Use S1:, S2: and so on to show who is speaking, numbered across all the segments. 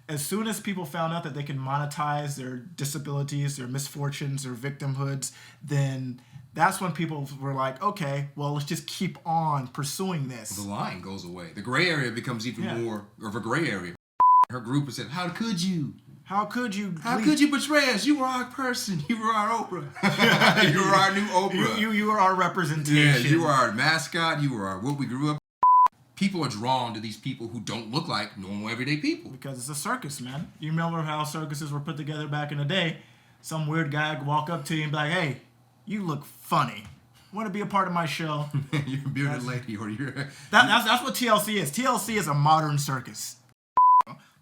S1: as soon as people found out that they can monetize their disabilities, their misfortunes, their victimhoods, then that's when people were like, okay, well, let's just keep on pursuing this.
S2: Well, the line goes away. The gray area becomes even more of a gray area. Her group said, how could you?
S1: How could you?
S2: How could you betray us? You were our person. You were our Oprah. You were our new Oprah.
S1: You were our representation.
S2: Yeah, you were our mascot. You were our what we grew up. People are drawn to these people who don't look like normal everyday people.
S1: Because it's a circus, man. You remember how circuses were put together back in the day? Some weird guy would walk up to you and be like, hey, you look funny. Want to be a part of my show?
S2: You're a bearded lady, or you're...
S1: That's what TLC is. TLC is a modern circus.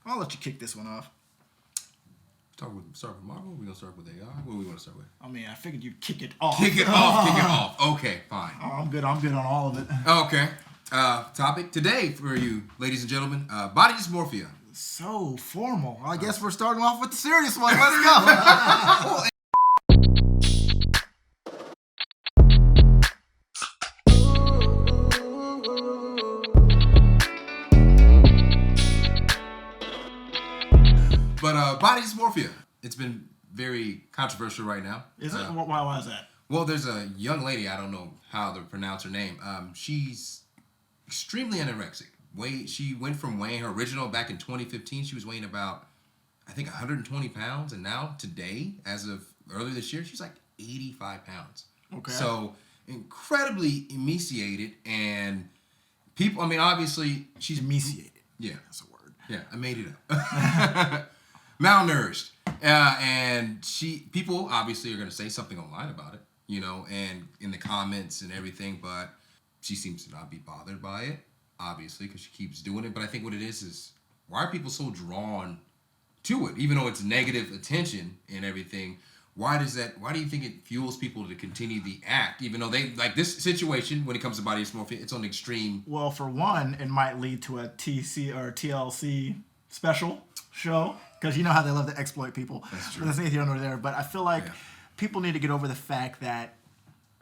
S1: I'll let you kick this one off.
S2: Start with Marvel, or we gonna start with AI? What do we want to start with?
S1: I mean, I figured you'd kick it off.
S2: Kick it off. Okay, fine.
S1: Oh, I'm good on all of it.
S2: Okay. Topic today for you, ladies and gentlemen, body dysmorphia.
S1: So formal. I guess we're starting off with the serious one. Let's go.
S2: But body dysmorphia, it's been very controversial right now.
S1: Is it? Why is that?
S2: Well, there's a young lady, I don't know how to pronounce her name. She's extremely anorexic. She went from weighing her original back in 2015. She was weighing about, I think, 120 pounds. And now, today, as of earlier this year, she's like 85 pounds. Okay. So, incredibly emaciated. And people, I mean, obviously, she's...
S1: Emaciated.
S2: Yeah.
S1: That's a word.
S2: Yeah, I made it up. Malnourished. And people obviously are going to say something online about it, you know, and in the comments and everything, but she seems to not be bothered by it, obviously, because she keeps doing it. But I think what it is why are people so drawn to it, even though it's negative attention and everything? Why do you think it fuels people to continue the act, even though they, like this situation, when it comes to body dysmorphia, it's on the extreme?
S1: Well, for one, it might lead to a TC or TLC special show, because you know how they love to exploit people.
S2: That's true.
S1: But that's neither here nor there. But I feel like people need to get over the fact that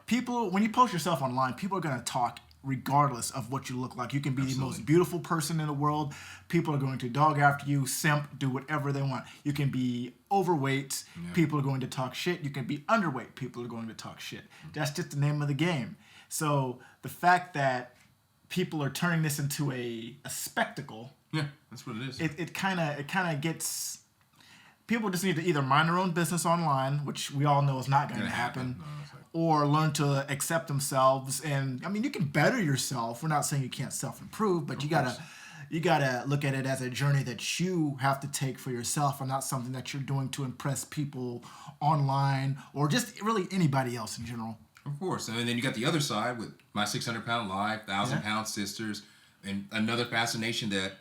S1: when you post yourself online, people are going to talk regardless of what you look like. You can be the most beautiful person in the world. People are going to dog after you, simp, do whatever they want. You can be overweight. Yeah. People are going to talk shit. You can be underweight. People are going to talk shit. That's just the name of the game. So the fact that people are turning this into a spectacle.
S2: Yeah, that's what it is.
S1: It kind of gets... People just need to either mind their own business online, which we all know is not going to happen, or learn to accept themselves. And I mean, you can better yourself. We're not saying you can't self-improve, but you gotta look at it as a journey that you have to take for yourself, and not something that you're doing to impress people online or just really anybody else in general.
S2: Of course, and then you got the other side with my 600-pound life, 1,000-pound sisters, and another fascination that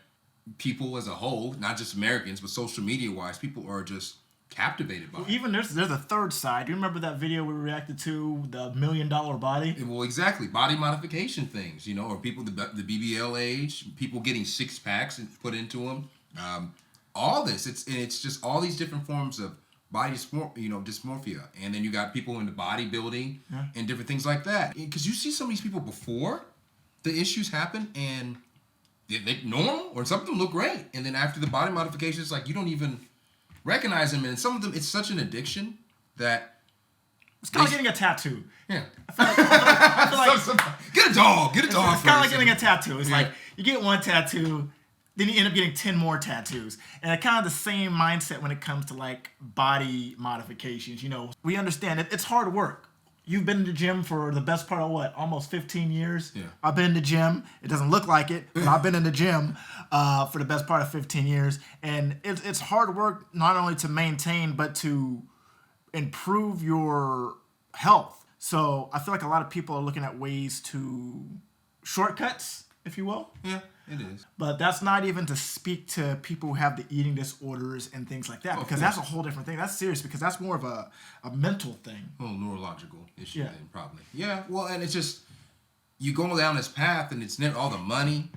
S2: people as a whole, not just Americans, but social media-wise, people are just captivated by.
S1: Well, even there's a third side. Do you remember that video we reacted to, the $1 million body?
S2: Well, exactly. Body modification things, you know, or people the BBL age, people getting six packs and put into them. All this, it's just all these different forms of body dysmorphia, and then you got people into bodybuilding and different things like that. Because you see some of these people before the issues happen, and they look normal, or some of them look great, and then after the body modification, it's like you don't even recognize them. And some of them, it's such an addiction that
S1: it's kind of like getting a tattoo.
S2: Yeah,
S1: I feel like
S2: get a dog. It's
S1: kind of like getting a tattoo. It's like you get one tattoo, then you end up getting 10 more tattoos. And it's kind of the same mindset when it comes to like body modifications. You know, we understand it's hard work. You've been in the gym for the best part of what? Almost 15 years?
S2: Yeah.
S1: I've been in the gym. It doesn't look like it, but I've been in the gym for the best part of 15 years. And it's hard work not only to maintain, but to improve your health. So I feel like a lot of people are looking at ways to shortcuts, if you will.
S2: Yeah, it is.
S1: But that's not even to speak to people who have the eating disorders and things like that, because that's a whole different thing. That's serious, because that's more of a mental thing.
S2: A neurological issue then, probably. Yeah, well, and it's just, you go down this path, and it's never all the money.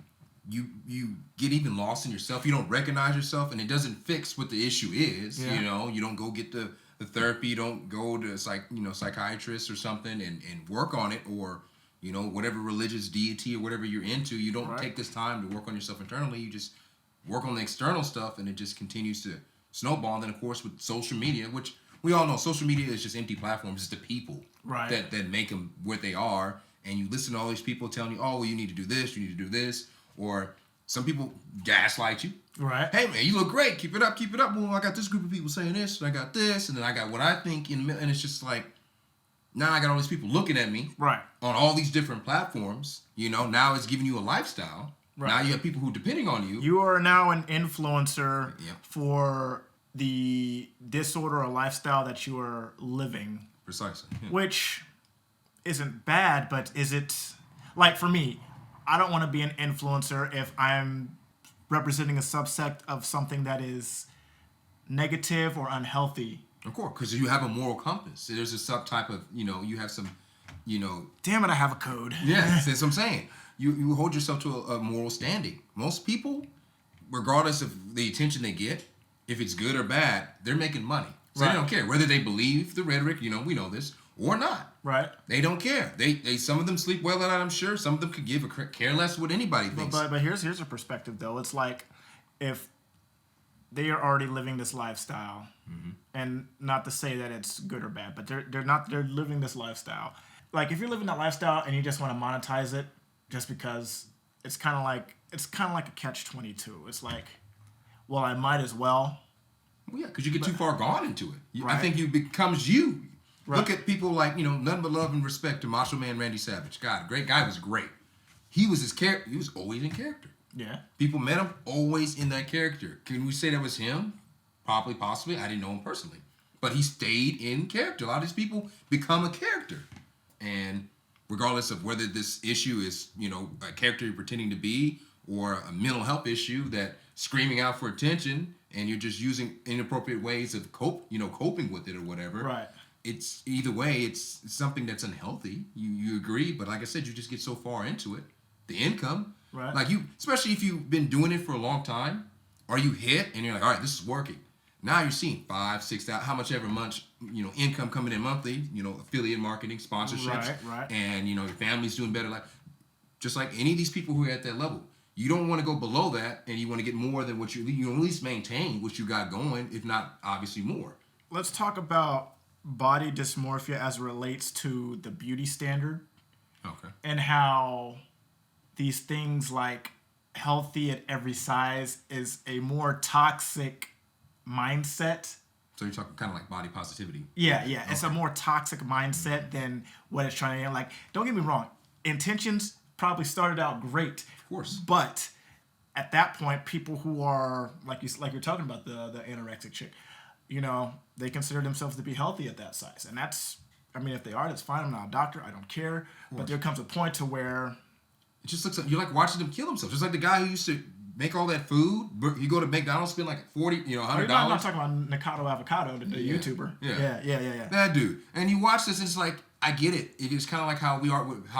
S2: You get even lost in yourself. You don't recognize yourself, and it doesn't fix what the issue is. Yeah. You know, you don't go get the therapy. You don't go to psychiatrist or something and work on it, or whatever religious deity or whatever you're into. You don't take this time to work on yourself internally. You just work on the external stuff, and it just continues to snowball. And then, of course, with social media, which we all know social media is just empty platforms. It's the people that make them what they are. And you listen to all these people telling you, oh, well, you need to do this, you need to do this. Or some people gaslight you.
S1: Right.
S2: Hey, man, you look great. Keep it up, keep it up. Well, I got this group of people saying this, and I got this, and then I got what I think in the middle. And it's just like, now I got all these people looking at me on all these different platforms. You know, now it's giving you a lifestyle. Right. Now you have people who are depending on you.
S1: You are now an influencer for the disorder or lifestyle that you are living.
S2: Precisely. Yeah.
S1: Which isn't bad, but is it... Like, for me, I don't want to be an influencer if I'm representing a subsect of something that is negative or unhealthy.
S2: Of course, because you have a moral compass. There's a subtype of, you have some,
S1: Damn it, I have a code.
S2: Yeah, that's what I'm saying. You hold yourself to a moral standing. Most people, regardless of the attention they get, if it's good or bad, they're making money. So they don't care whether they believe the rhetoric, we know this, or not.
S1: Right.
S2: They don't care. They some of them sleep well at night, I'm sure. Some of them could give a care less what anybody thinks.
S1: But here's a perspective, though. It's like if they are already living this lifestyle, and not to say that it's good or bad, but they're living this lifestyle. Like if you're living that lifestyle and you just want to monetize it, just because it's kind of like a catch-22. It's like, well, I might as well.
S2: Well, yeah, because you get too far gone into it. I think it becomes you. Right. Look at people like none but love and respect to Macho Man Randy Savage. God, great guy, was great. He was his character. He was always in character.
S1: Yeah.
S2: People met him always in that character. Can we say that was him? Probably, possibly. I didn't know him personally, but he stayed in character. A lot of these people become a character, and regardless of whether this issue is a character you're pretending to be or a mental health issue that screaming out for attention and you're just using inappropriate ways of coping with it or whatever.
S1: Right.
S2: It's either way, it's something that's unhealthy. You agree, but like I said, you just get so far into it. The income,
S1: right?
S2: Like especially if you've been doing it for a long time, or you hit and you're like, all right, this is working. Now you're seeing 5, 6, how much ever month, income coming in monthly, affiliate marketing, sponsorships,
S1: right.
S2: And your family's doing better. Like just like any of these people who are at that level, you don't want to go below that, and you want to get more than what you at least maintain what you got going, if not obviously more.
S1: Let's talk about body dysmorphia as it relates to the beauty standard.
S2: Okay.
S1: And how these things like healthy at every size is a more toxic mindset.
S2: So you're talking kind of like body positivity.
S1: Yeah. Okay. It's a more toxic mindset than what it's trying to. Like, don't get me wrong, intentions probably started out great.
S2: Of course.
S1: But at that point, people who are like you're talking about the anorexic chick, they consider themselves to be healthy at that size. And that's, if they are, that's fine. I'm not a doctor. I don't care. But there comes a point to where
S2: it just looks like you're like watching them kill themselves. Just like the guy who used to make all that food. You go to McDonald's, spend like $40, $100.
S1: I'm not talking about Nikado Avocado, the YouTuber. Yeah.
S2: That dude. And you watch this, and it's like, I get it. It is kind of like how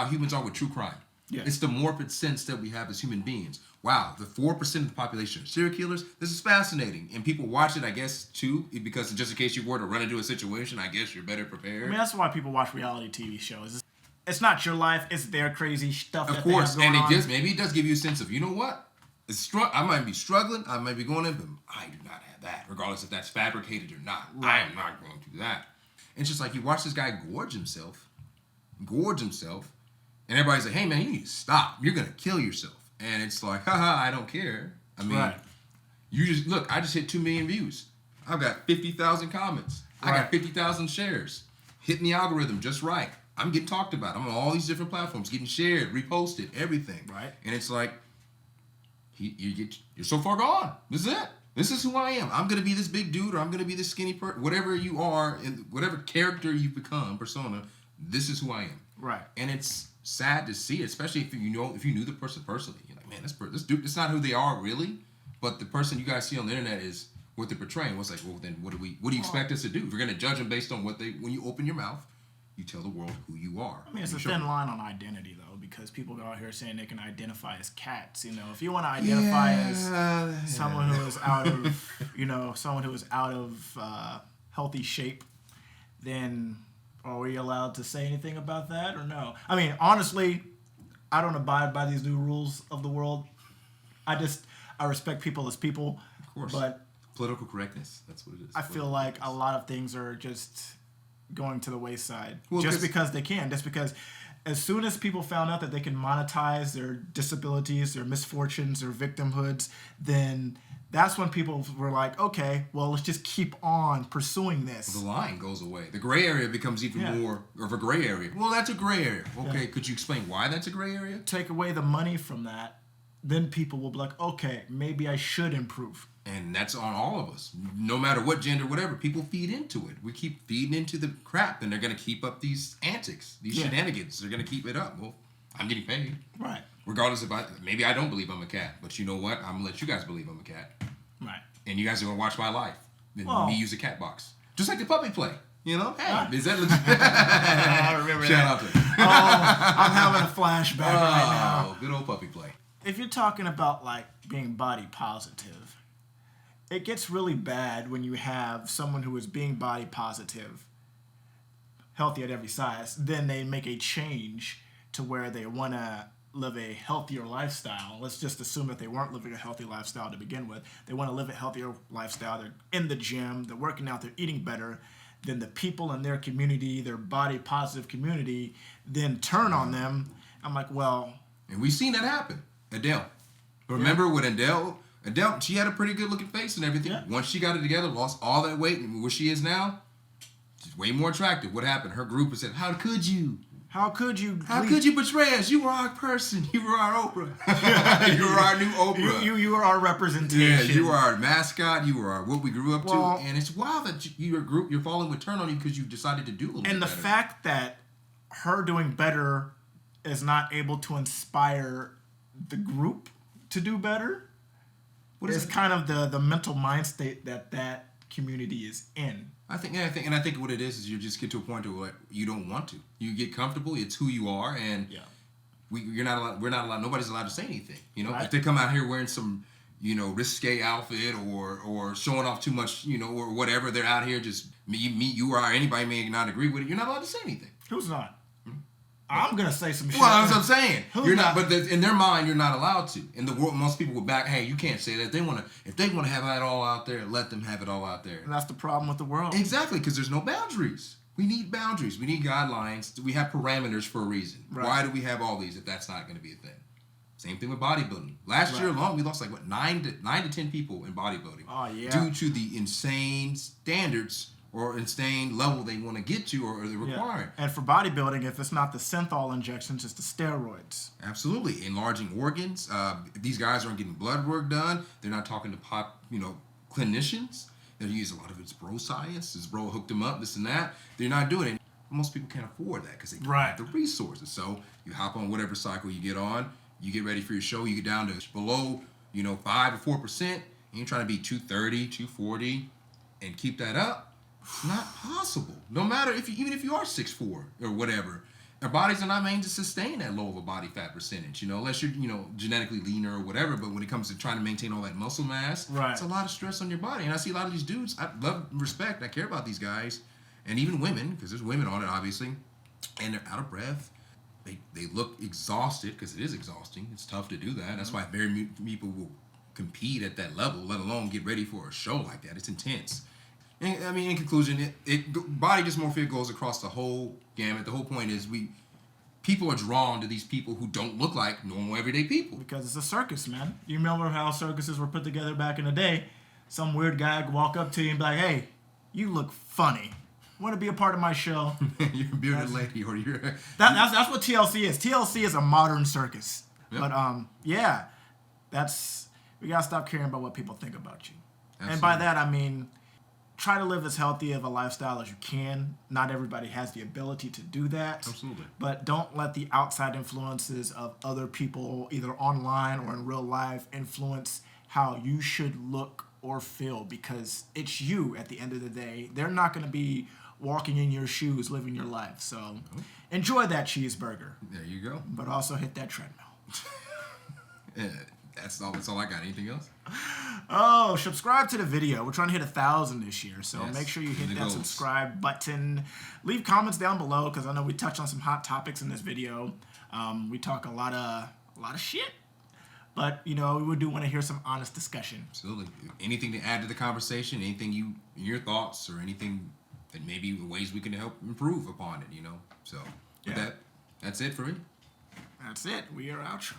S2: humans are with true crime. Yeah. It's the morbid sense that we have as human beings. Wow, the 4% of the population are serial killers. This is fascinating. And people watch it, I guess, too, because just in case you were to run into a situation, I guess you're better prepared.
S1: That's why people watch reality TV shows. It's not your life. It's their crazy stuff.
S2: Of course, and maybe it does give you a sense of, you know what? I might be struggling. I might be going in, but I do not have that, regardless if that's fabricated or not. Right. I am not going to do that. And it's just like you watch this guy gorge himself, and everybody's like, hey, man, you need to stop. You're going to kill yourself. And it's like, haha, I don't care. You just, look, I just hit 2 million views. I've got 50,000 comments. I got 50,000 shares. Hitting the algorithm just right. I'm getting talked about. I'm on all these different platforms, getting shared, reposted, everything.
S1: Right.
S2: And it's like, you're so far gone. This is it. This is who I am. I'm going to be this big dude, or I'm going to be this skinny person. Whatever you are, and whatever character you become, persona, this is who I am.
S1: Right.
S2: And it's sad to see, especially if you knew the person personally. You're like, man, this dude, it's not who they are really, but the person you guys see on the internet is what they're portraying. It's like, well, then what do you expect us to do? If you're going to judge them based on when you open your mouth, you tell the world who you are.
S1: It's a thin line on identity, though, because people go out here saying they can identify as cats. If you want to identify as someone who is out of, healthy shape, then are we allowed to say anything about that or no? Honestly, I don't abide by these new rules of the world. I I respect people as people.
S2: Of course.
S1: But
S2: political correctness. That's what it is.
S1: I feel like a lot of things are just going to the wayside.
S2: Well,
S1: just because they can. Just because as soon as people found out that they can monetize their disabilities, their misfortunes, their victimhoods, then that's when people were like, okay, well, let's just keep on pursuing this.
S2: The line goes away. The gray area becomes even more of a gray area. Well, that's a gray area. Okay, could you explain why that's a gray area?
S1: Take away the money from that, then people will be like, okay, maybe I should improve.
S2: And that's on all of us. No matter what gender, whatever, people feed into it. We keep feeding into the crap, and they're going to keep up these antics, these shenanigans. They're going to keep it up. Well, I'm getting paid.
S1: Right.
S2: Regardless of, maybe I don't believe I'm a cat, but you know what? I'm going to let you guys believe I'm a cat.
S1: Right.
S2: And you guys are going to watch my life. And me use a cat box. Just like the puppy play. You know? Hey, is that legit?
S1: I remember
S2: Shout out to
S1: I'm having a flashback right now.
S2: Good old puppy play.
S1: If you're talking about, like, being body positive, it gets really bad when you have someone who is being body positive, healthy at every size, then they make a change to where they want to live a healthier lifestyle. Let's just assume that they weren't living a healthy lifestyle to begin with. They want to live a healthier lifestyle. They're in the gym, they're working out, they're eating better. Then the people in their community, their body positive community, then turn on them. I'm like, well...
S2: And we've seen that happen. Adele. Remember when Adele, she had a pretty good looking face and everything. Yeah. Once she got it together, lost all that weight, and where she is now, she's way more attractive. What happened? Her group said, how could you? How could you betray us? You were our person. You were our Oprah. You were our new Oprah.
S1: You were our representation.
S2: Yeah, you were our mascot. You were our what we grew up to. And it's wild that your group, your following would turn on you because you decided to do a little bit better.
S1: And the fact that her doing better is not able to inspire the group to do better is kind of the mental mind state that community is in.
S2: I think what it is you just get to a point where you don't want to. You get comfortable. It's who you are, and we're not allowed. Nobody's allowed to say anything. You know, if they come out here wearing some, risque outfit or showing off too much, or whatever, they're out here just you or anybody may not agree with it. You're not allowed to say anything.
S1: Who's not? I'm gonna say some shit.
S2: Well, that's what I'm saying. You're not, but in their mind, you're not allowed to. In the world, most people would back. Hey, you can't say that. If they want to have that all out there, let them have it all out there.
S1: And that's the problem with the world.
S2: Exactly, because there's no boundaries. We need boundaries. We need guidelines. We have parameters for a reason. Right. Why do we have all these if that's not going to be a thing? Same thing with bodybuilding. Last year alone, we lost 9 to 10 people in bodybuilding.
S1: Oh yeah.
S2: Due to the insane standards or insane level they want to get to or they're requiring.
S1: And for bodybuilding, if it's not the synthol injections, it's the steroids.
S2: Absolutely. Enlarging organs. These guys aren't getting blood work done. They're not talking to clinicians. They use a lot of it's bro science. This bro hooked them up, this and that. They're not doing it. Most people can't afford that because they don't have the resources. So you hop on whatever cycle you get on. You get ready for your show. You get down to below, 5 or 4%. And you're trying to be 230, 240 and keep that up. Not possible. No matter even if you are 6'4" or whatever, our bodies are not made to sustain that low of a body fat percentage. Unless you're genetically leaner or whatever. But when it comes to trying to maintain all that muscle mass, it's a lot of stress on your body. And I see a lot of these dudes. I love, respect. I care about these guys, and even women because there's women on it obviously, and they're out of breath. They look exhausted because it is exhausting. It's tough to do that. That's why very few people will compete at that level, let alone get ready for a show like that. It's intense. And, in conclusion, body dysmorphia goes across the whole gamut. The whole point is people are drawn to these people who don't look like normal everyday people.
S1: Because it's a circus, man. You remember how circuses were put together back in the day? Some weird guy would walk up to you and be like, hey, you look funny. Want to be a part of my show?
S2: You're a bearded lady, or you're...
S1: That's what TLC is. TLC is a modern circus. Yep. But, we got to stop caring about what people think about you. Absolutely. And by that, I mean... Try to live as healthy of a lifestyle as you can. Not everybody has the ability to do that.
S2: Absolutely.
S1: But don't let the outside influences of other people, either online or in real life, influence how you should look or feel, because it's you at the end of the day. They're not going to be walking in your shoes, living your life. So enjoy that cheeseburger.
S2: There you go.
S1: But also hit that treadmill.
S2: That's all I got. Anything else?
S1: Oh, subscribe to the video. We're trying to hit 1,000 this year, so make sure you hit that subscribe button. Leave comments down below because I know we touched on some hot topics in this video. We talk a lot of shit. But, you know, we do want to hear some honest discussion.
S2: Absolutely. Anything to add to the conversation? Anything your thoughts or anything that maybe ways we can help improve upon it, you know? So with that, that's it for me.
S1: That's it. We are outro.